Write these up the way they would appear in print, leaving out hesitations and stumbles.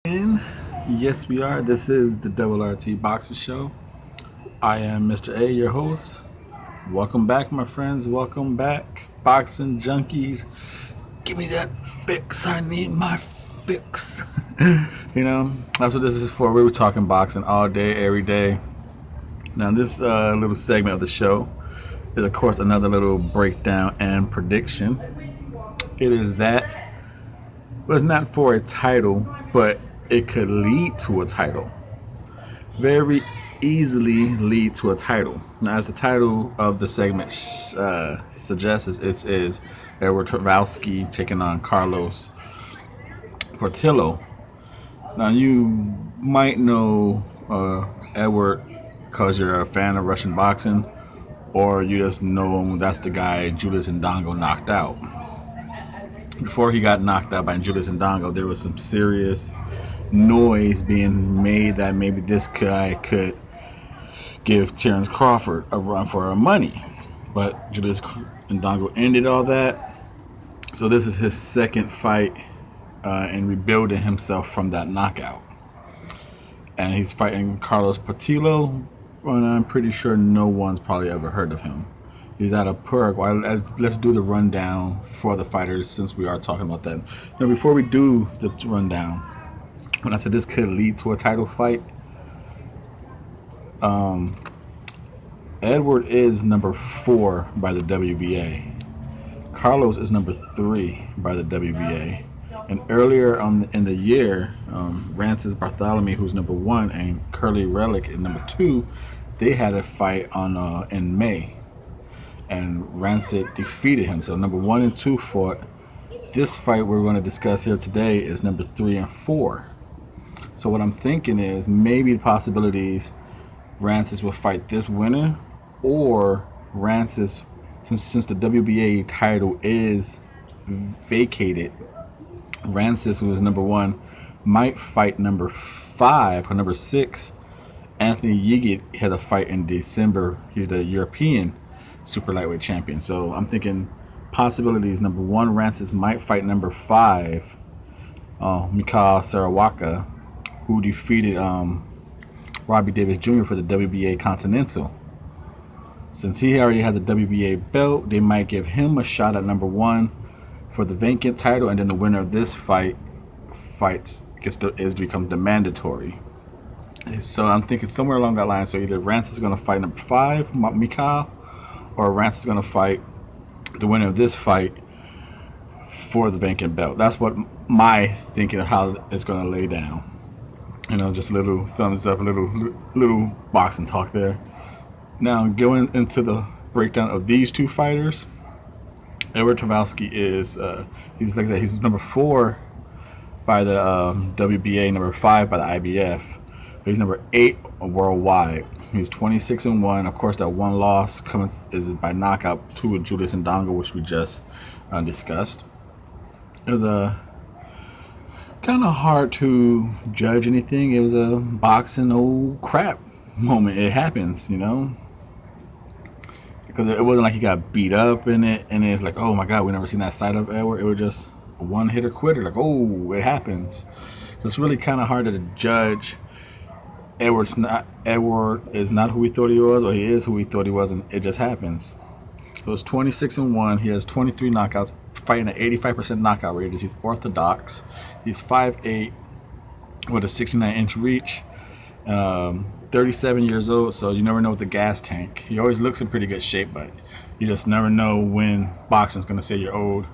Yes, we are. This is the Double RT Boxing Show. I am Mr. A, your host. Welcome back, my friends. Welcome back, boxing junkies. Give me that fix. I need my fix. That's what this is for. We were talking boxing all day, every day. Now, this little segment of the show is, of course, another little breakdown and prediction. It is that, but it's not for a title, but it could lead to a title. Very easily lead to a title. Now, as the title of the segment suggests, it is Eduard Troyanovsky taking on Carlos Portillo. Now, you might know Edward because you're a fan of Russian boxing, or you just know him, that's the guy Julius Ndongo knocked out. Before he got knocked out by Julius Ndongo, there was some serious noise being made that maybe this guy could give Terrence Crawford a run for our money. But Julius Ndongo ended all that. So this is his second fight in rebuilding himself from that knockout. And he's fighting Carlos Portillo, and I'm pretty sure no one's probably ever heard of him. He's out of Paraguay. Let's do the rundown for the fighters since we are talking about that. Now, before we do the rundown, when I said this could lead to a title fight, Edward is number 4 by the WBA. Carlos is number 3 by the WBA. And earlier in the year, Rancis Bartholomew, who's number 1, and Curly Relic is number 2, they had a fight in May. And Rancid defeated him. So number 1 and 2 fought. This fight we're going to discuss here today is number 3 and 4. So what I'm thinking is maybe the possibilities Rancis will fight this winner, or Rancis, since the WBA title is vacated, Rancis, who is number 1, might fight number 5 or number 6. Anthony Yigit had a fight in December. He's the European Super Lightweight champion. So I'm thinking possibilities. Number 1, Rancis might fight number 5, Mikhail Sarawaka, who defeated Robbie Davis Jr. for the WBA Continental. Since he already has a WBA belt, they might give him a shot at number 1 for the vacant title, and then the winner of this fight becomes the mandatory. So I'm thinking somewhere along that line. So either Rancis is going to fight number 5, Mikhail, or Rancis is going to fight the winner of this fight for the vacant belt. That's what my thinking of how it's going to lay down. Just a little thumbs up, a little boxing talk there. Now, going into the breakdown of these two fighters, Eduard Troyanovsky is he's like I said, he's number 4 by the WBA, number 5 by the IBF. He's number 8 worldwide. He's 26-1. Of course, that one loss is by knockout to Julius Ndongo, which we just discussed. It was kind of hard to judge anything. It was a boxing old crap moment. It happens, because it wasn't like he got beat up in it, and it's like, oh my God, we never seen that side of Edward. It was just a one-hitter quitter. Like, oh, it happens. So it's really kind of hard to judge. Edward is not who we thought he was, or he is who we thought he was, and it just happens. So it's 26-1. He has 23 knockouts, fighting at 85% knockout rate. He's orthodox. He's 5'8", with a 69-inch reach. 37 years old, so you never know with the gas tank. He always looks in pretty good shape, but you just never know when boxing's going to say you're old.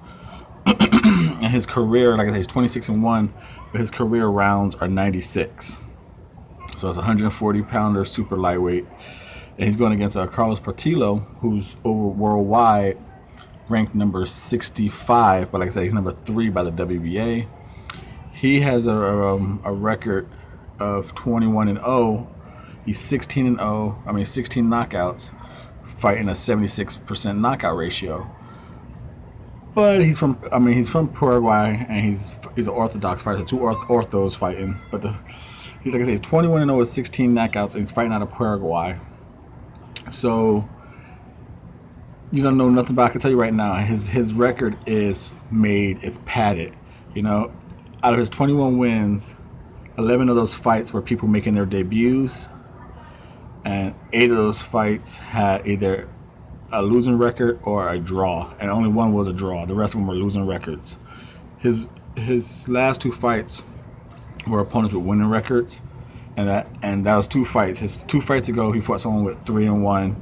And his career, like I said, he's 26-1, but his career rounds are 96. So it's a 140-pounder super lightweight. And he's going against Carlos Portillo, who's over worldwide ranked number 65, but like I said, he's number 3 by the WBA. He has a record of 21-0. He's 16-0. 16 knockouts, fighting a 76% knockout ratio. But he's from Paraguay, and he's an orthodox fighter. 2 orthos fighting, but he's like I say, he's 21-0 with 16 knockouts, and he's fighting out of Paraguay. So you don't know nothing about. I can tell you right now, his record is padded. Out of his 21 wins, 11 of those fights were people making their debuts, and 8 of those fights had either a losing record or a draw, and only one was a draw. The rest of them were losing records. His last 2 fights were opponents with winning records, and that was 2 fights. His 2 fights ago, he fought someone with 3-1,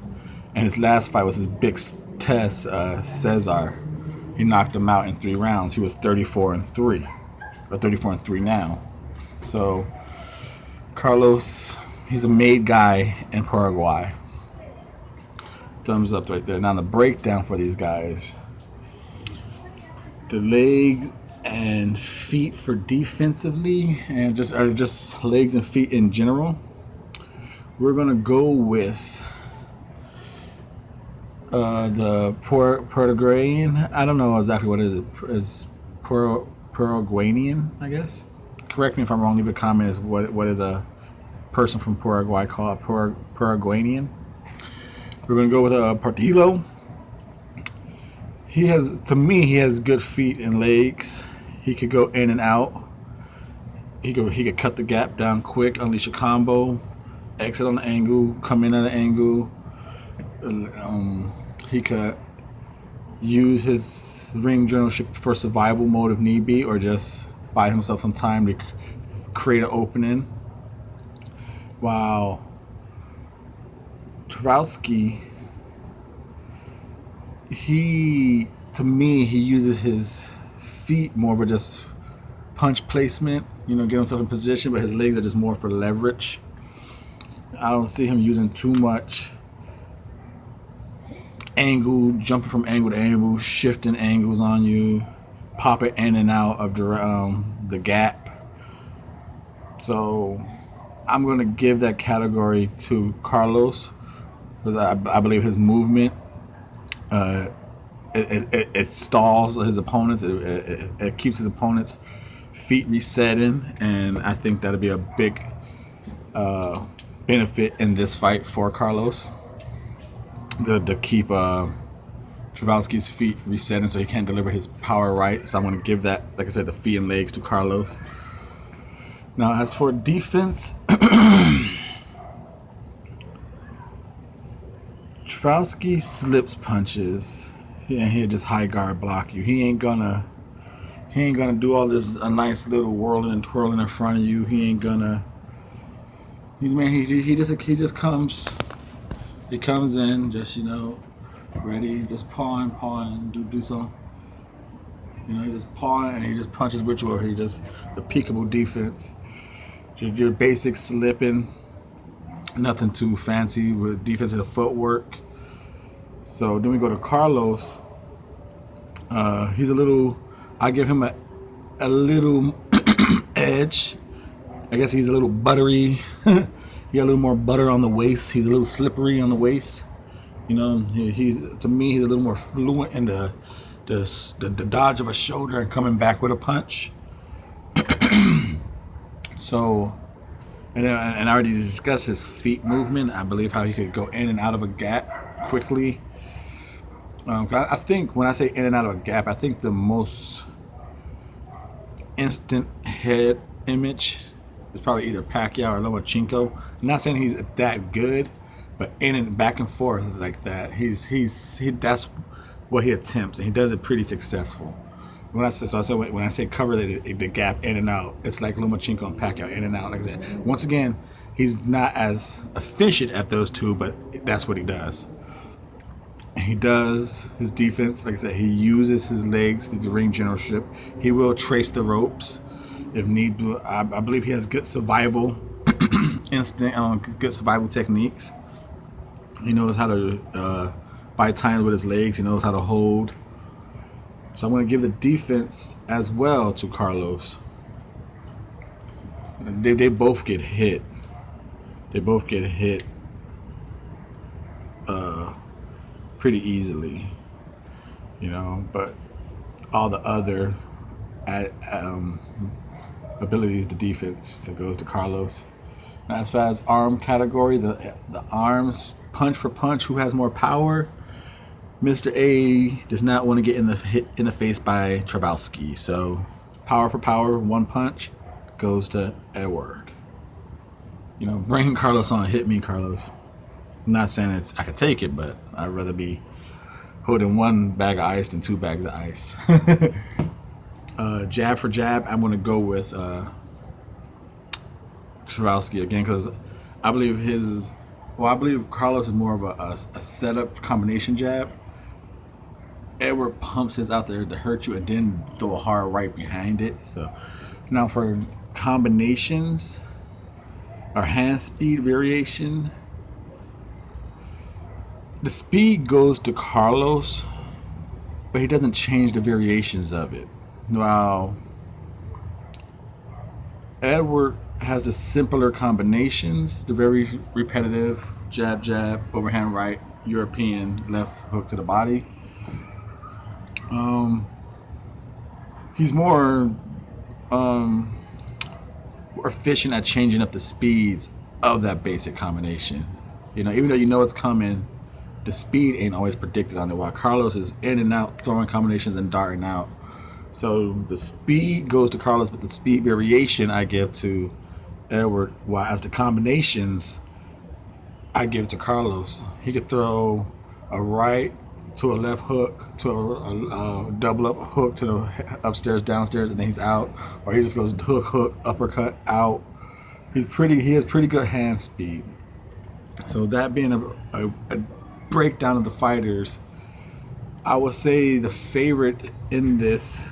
and his last fight was his big test, Cesar. He knocked him out in 3 rounds. He was 34-3, or 34-3 now. So Carlos, he's a made guy in Paraguay. Thumbs up right there. Now the breakdown for these guys: the legs and feet for defensively, and just legs and feet in general. We're gonna go with the Paraguayan. I don't know exactly what it is. Paraguayan, I guess. Correct me if I'm wrong. Leave a comment. Is what is a person from Paraguay called Paraguayan? We're gonna go with Portillo. He has good feet and legs. He could go in and out. He could cut the gap down quick, unleash a combo, exit on the angle, come in at an angle. He could use his ring generalship for survival mode if need be, or just buy himself some time to create an opening. While Troyanovsky, he uses his feet more for just punch placement, get himself in position, but his legs are just more for leverage. I don't see him using too much angle, jumping from angle to angle, shifting angles on you, popping in and out of the gap. So I'm going to give that category to Carlos, because I believe his movement, it stalls his opponents. It keeps his opponents' feet resetting, and I think that'll be a big benefit in this fight for Carlos. To keep Troyanovsky's feet resetting so he can't deliver his power right. So I'm going to give that, like I said, the feet and legs to Carlos. Now, as for defense, Troyanovsky slips punches, and he'll just high guard block you. He ain't gonna do all this a nice little whirling and twirling in front of you. He just comes. He comes in just ready, just pawing, do some. He just pawing and he just punches with you, or he just the peekaboo defense. Your basic slipping, nothing too fancy with defensive footwork. So then we go to Carlos. He's a little. I give him a little edge. I guess he's a little buttery. He got a little more butter on the waist. He's a little slippery on the waist. To me, he's a little more fluent in the dodge of a shoulder and coming back with a punch. So, and I already discussed his feet movement. I believe how he could go in and out of a gap quickly. I think when I say in and out of a gap, I think the most instant head image is probably either Pacquiao or Lomachenko. I'm not saying he's that good, but in and back and forth like that, that's what he attempts, and he does it pretty successful. When I say cover the gap in and out, it's like Lomachenko and Pacquiao, in and out like that. Once again, he's not as efficient at those two, but that's what he does. He does his defense, like I said, he uses his legs to the ring generalship. He will trace the ropes if need be. I believe he has good survival instinct, good survival techniques. He knows how to buy time with his legs. He knows how to hold. So I'm going to give the defense as well to Carlos. They both get hit. They both get hit pretty easily, but all the other abilities, the defense, that goes to Carlos. Now, as far as arm category, the arms, punch for punch, who has more power? Mr.A does not want to get hit in the face by Troyanovsky. So power for power, one punch, goes to Eduard. You know, bring Carlos on. Hit me, Carlos. I'm not saying I could take it, but I'd rather be holding one bag of ice than two bags of ice. Jab for jab, I'm going to go with Troyanovsky again because I believe I believe Carlos is more of a setup combination jab. Eduard pumps his out there to hurt you and then throw a hard right behind it. So now for combinations or hand speed variation, the speed goes to Carlos, but he doesn't change the variations of it. While Eduard has the simpler combinations, the very repetitive jab, jab, overhand right, European left hook to the body. He's more efficient at changing up the speeds of that basic combination. You know, even though you know it's coming, the speed ain't always predicted on it. While Carlos is in and out, throwing combinations and darting out. So the speed goes to Carlos, but the speed variation I give to Eduard. While as the combinations, I give to Carlos. He could throw a right to a left hook to a double up hook to the upstairs, downstairs, and then he's out. Or he just goes hook, hook, uppercut, out. He has pretty good hand speed. So that being a breakdown of the fighters, I would say the favorite in this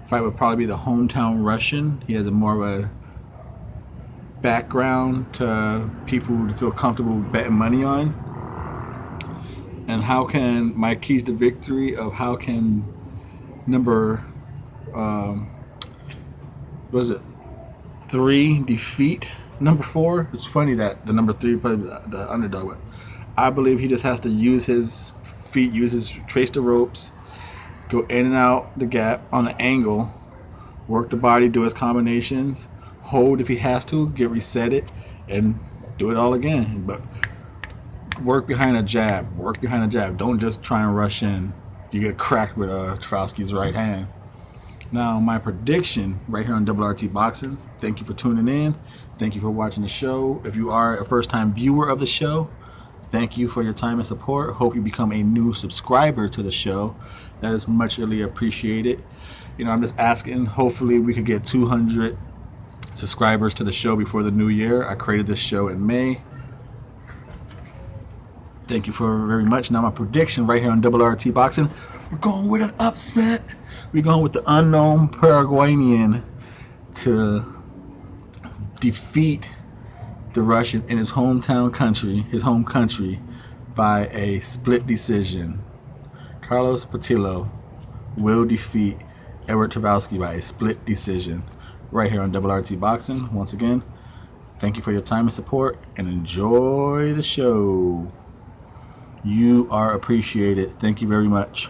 fight would probably be the hometown Russian. He has a more of a background to people to feel comfortable betting money on. And how can my keys to victory of how can number was it 3 defeat number 4? It's funny that the number 3 probably the underdog, but I believe he just has to use his feet, trace the ropes, go in and out the gap on the angle, work the body, do his combinations, hold if he has to, get reset it, and do it all again. But work behind a jab. Don't just try and rush in. You get cracked with Troyanovsky's right hand. Now, my prediction right here on RRT Boxing. Thank you for tuning in. Thank you for watching the show. If you are a first-time viewer of the show, thank you for your time and support. Hope you become a new subscriber to the show. That is much really appreciated. You know, I'm just asking. Hopefully, we could get 200 subscribers to the show before the new year. I created this show in May. Thank you for very much. Now my prediction right here on RRT Boxing. We're going with an upset. We're going with the unknown Paraguayan to defeat the Russian in his home country, by a split decision. Carlos Portillo will defeat Eduard Troyanovsky by a split decision right here on RRT Boxing. Once again, thank you for your time and support, and enjoy the show. You are appreciated. Thank you very much.